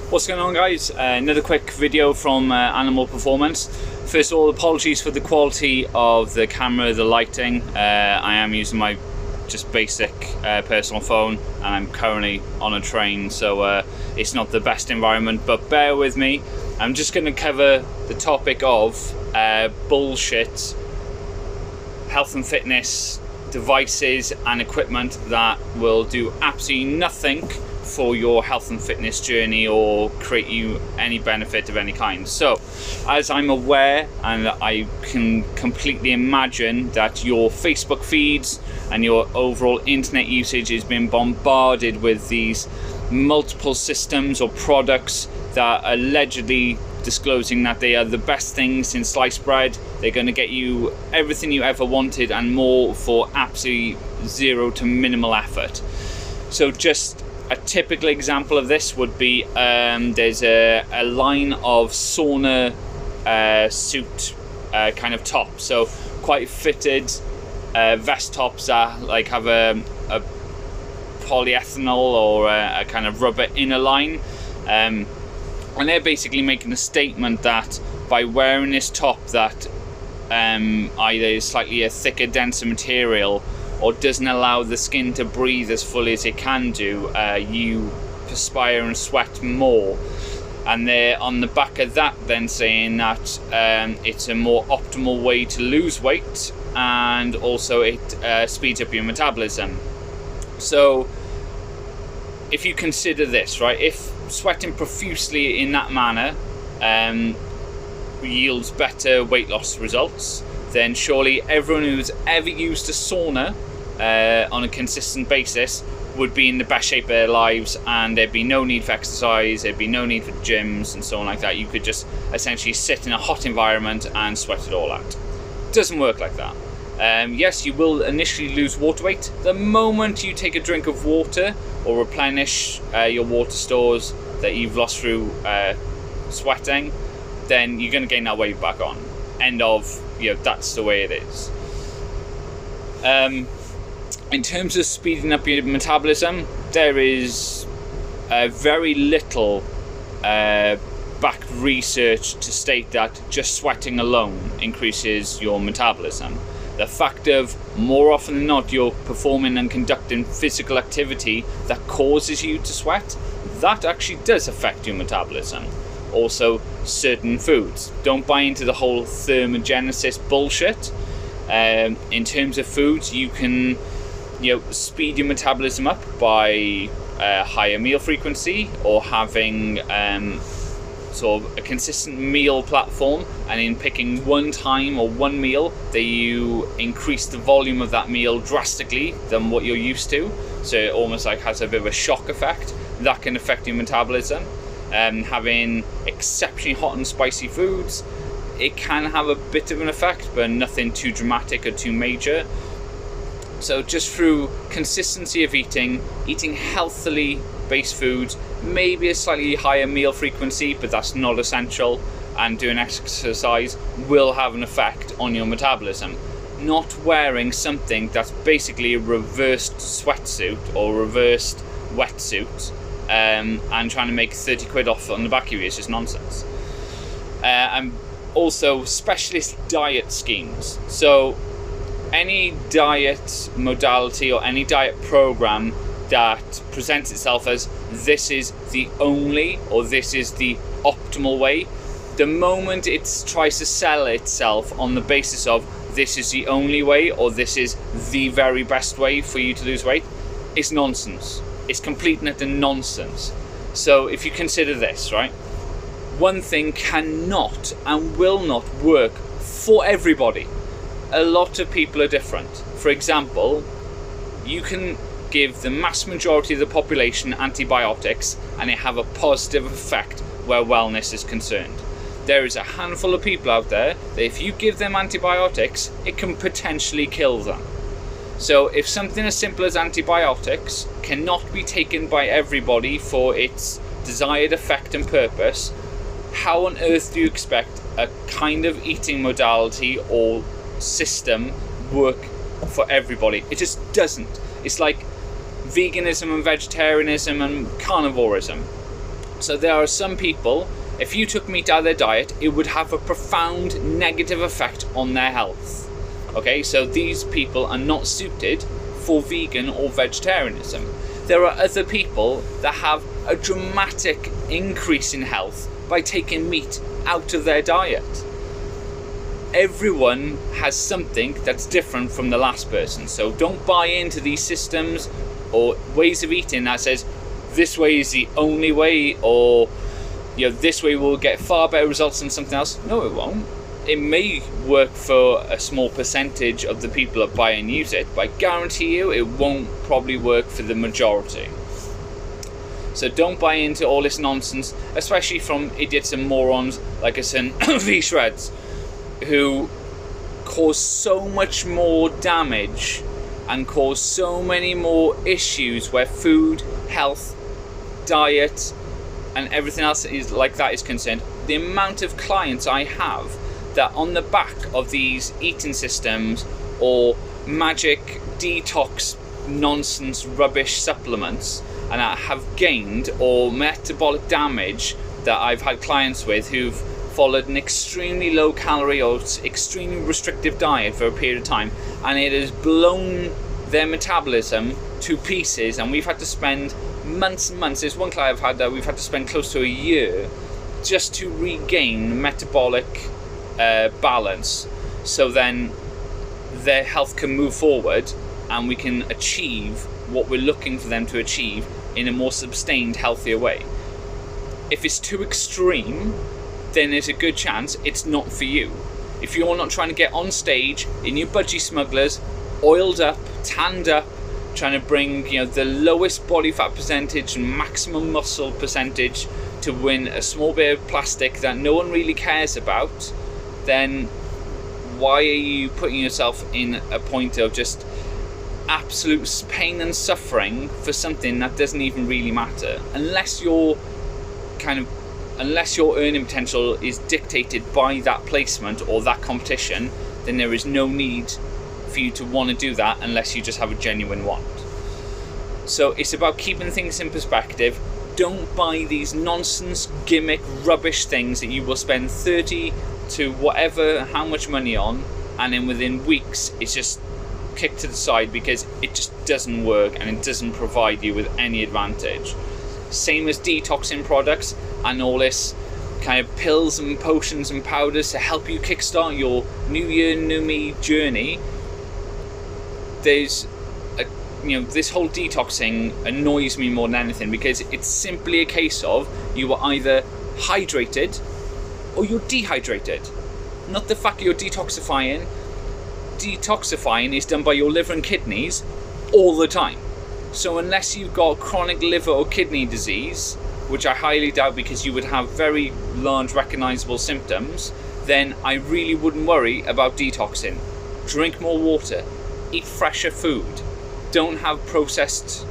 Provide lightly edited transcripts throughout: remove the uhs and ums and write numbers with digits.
What's going on, guys? Another quick video from Animal Performance. First of all, apologies for the quality of the camera, the lighting. I am using my just basic personal phone, and I'm currently on a train, so it's not the best environment, but bear with me. I'm just going to cover the topic of bullshit health and fitness devices and equipment that will do absolutely nothing for your health and fitness journey or create you any benefit of any kind. So, as I'm aware, and I can completely imagine that your Facebook feeds and your overall internet usage is being bombarded with these multiple systems or products that are allegedly disclosing that they are the best things in sliced bread. They're going to get you everything you ever wanted and more for absolutely zero to minimal effort. So just a typical example of this would be there's a line of sauna suit kind of top, so quite fitted vest tops that like have a polyethanol or a kind of rubber inner line, and they're basically making a statement that by wearing this top that either is slightly a thicker, denser material or doesn't allow the skin to breathe as fully as it can do, you perspire and sweat more. And they're on the back of that then saying that it's a more optimal way to lose weight, and also it speeds up your metabolism. So if you consider this, right, if sweating profusely in that manner yields better weight loss results, then surely everyone who's ever used a sauna on a consistent basis would be in the best shape of their lives, and there'd be no need for exercise, there'd be no need for gyms and so on like that. You could just essentially sit in a hot environment and sweat it all out. It doesn't work like that. Yes, you will initially lose water weight. The moment you take a drink of water or replenish your water stores that you've lost through sweating, then you're going to gain that weight back on. End of, that's the way it is. In terms of speeding up your metabolism, there is very little backed research to state that just sweating alone increases your metabolism. The fact of more often than not you're performing and conducting physical activity that causes you to sweat, that actually does affect your metabolism. Also, certain foods. Don't buy into the whole thermogenesis bullshit. In terms of foods, you can speed your metabolism up by higher meal frequency or having sort of a consistent meal platform, and in picking one time or one meal that you increase the volume of that meal drastically than what you're used to, so it almost like has a bit of a shock effect. That can affect your metabolism. Having exceptionally hot and spicy foods, it can have a bit of an effect, but nothing too dramatic or too major. So just through consistency of eating healthily based foods, maybe a slightly higher meal frequency, but that's not essential, and doing exercise will have an effect on your metabolism. Not wearing something that's basically a reversed sweatsuit or reversed wetsuit and trying to make 30 quid off on the back of you is just nonsense. And also specialist diet schemes. So any diet modality or any diet program that presents itself as this is the only or this is the optimal way, the moment it tries to sell itself on the basis of this is the only way or this is the very best way for you to lose weight, it's nonsense. It's complete and utter nonsense. So if you consider this, right, one thing cannot and will not work for everybody. A lot of people are different. For example, you can give the mass majority of the population antibiotics and it have a positive effect where wellness is concerned. There is a handful of people out there that if you give them antibiotics, it can potentially kill them. So if something as simple as antibiotics cannot be taken by everybody for its desired effect and purpose, how on earth do you expect a kind of eating modality or system work for everybody? It just doesn't. It's like veganism and vegetarianism and carnivorism. So there are some people, if you took meat out of their diet, it would have a profound negative effect on their health. Okay, so these people are not suited for vegan or vegetarianism. There are other people that have a dramatic increase in health by taking meat out of their diet. Everyone has something that's different from the last person, so don't buy into these systems or ways of eating that says this way is the only way, or this way will get far better results than something else. No, it won't. It may work for a small percentage of the people that buy and use it, but I guarantee you it won't probably work for the majority. So don't buy into all this nonsense, especially from idiots and morons like us in V-Shreds, who cause so much more damage and cause so many more issues where food, health, diet and everything else is like that is concerned. The amount of clients I have that on the back of these eating systems or magic detox nonsense rubbish supplements and I have gained or metabolic damage, that I've had clients with who've followed an extremely low calorie or extremely restrictive diet for a period of time, and it has blown their metabolism to pieces, and we've had to spend months and months. There's one client I've had that we've had to spend close to a year just to regain metabolic balance, so then their health can move forward and we can achieve what we're looking for them to achieve in a more sustained, healthier way. If it's too extreme, then there's a good chance it's not for you. If you're not trying to get on stage in your budgie smugglers, oiled up, tanned up, trying to bring the lowest body fat percentage and maximum muscle percentage to win a small bit of plastic that no one really cares about, then why are you putting yourself in a point of just absolute pain and suffering for something that doesn't even really matter? Unless your earning potential is dictated by that placement or that competition, then there is no need for you to want to do that unless you just have a genuine want. So it's about keeping things in perspective. Don't buy these nonsense gimmick rubbish things that you will spend 30 to whatever how much money on, and then within weeks it's just kicked to the side because it just doesn't work and it doesn't provide you with any advantage. Same as detoxing products and all this kind of pills and potions and powders to help you kickstart your new year, new me journey. This whole detoxing annoys me more than anything, because it's simply a case of you are either hydrated or you're dehydrated. Not the fact that you're detoxifying. Detoxifying is done by your liver and kidneys all the time. So unless you've got chronic liver or kidney disease, which I highly doubt because you would have very large recognizable symptoms, then I really wouldn't worry about detoxing. Drink more water, eat fresher food, don't have processed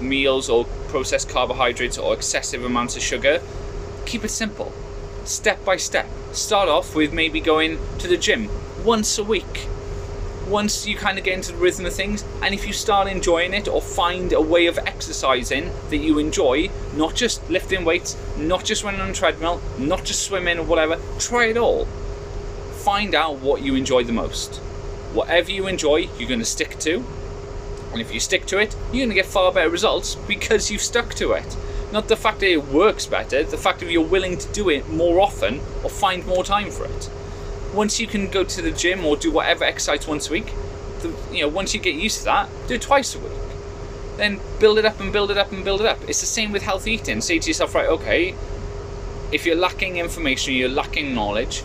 meals or processed carbohydrates or excessive amounts of sugar. Keep it simple, step by step. Start off with maybe going to the gym once a week. Once you kind of get into the rhythm of things, and if you start enjoying it or find a way of exercising that you enjoy, not just lifting weights, not just running on a treadmill, not just swimming or whatever, try it all. Find out what you enjoy the most. Whatever you enjoy, you're going to stick to, and if you stick to it, you're going to get far better results because you've stuck to it. Not the fact that it works better, the fact that you're willing to do it more often or find more time for it. Once you can go to the gym or do whatever exercise once a week, once you get used to that, do it twice a week. Then build it up and build it up and build it up. It's the same with healthy eating. Say to yourself, right, okay, if you're lacking information, you're lacking knowledge,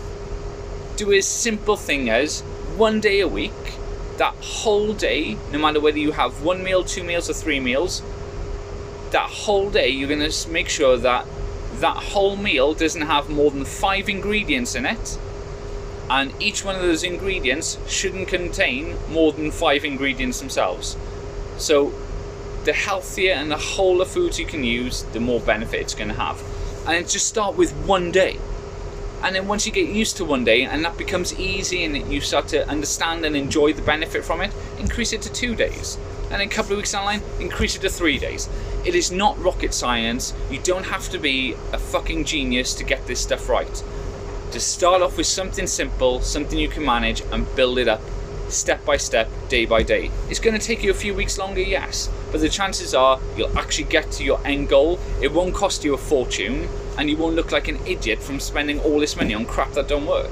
do a simple thing as one day a week, that whole day, no matter whether you have 1 meal, 2 meals or 3 meals, that whole day you're going to make sure that that whole meal doesn't have more than 5 ingredients in it. And each one of those ingredients shouldn't contain more than 5 ingredients themselves. So the healthier and the wholer foods you can use, the more benefit it's going to have. And just start with one day. And then once you get used to one day and that becomes easy and you start to understand and enjoy the benefit from it, increase it to 2 days. And then a couple of weeks down the line, increase it to 3 days. It is not rocket science. You don't have to be a fucking genius to get this stuff right. Just start off with something simple, something you can manage, and build it up step by step, day by day. It's going to take you a few weeks longer, yes, but the chances are you'll actually get to your end goal. It won't cost you a fortune, and you won't look like an idiot from spending all this money on crap that don't work.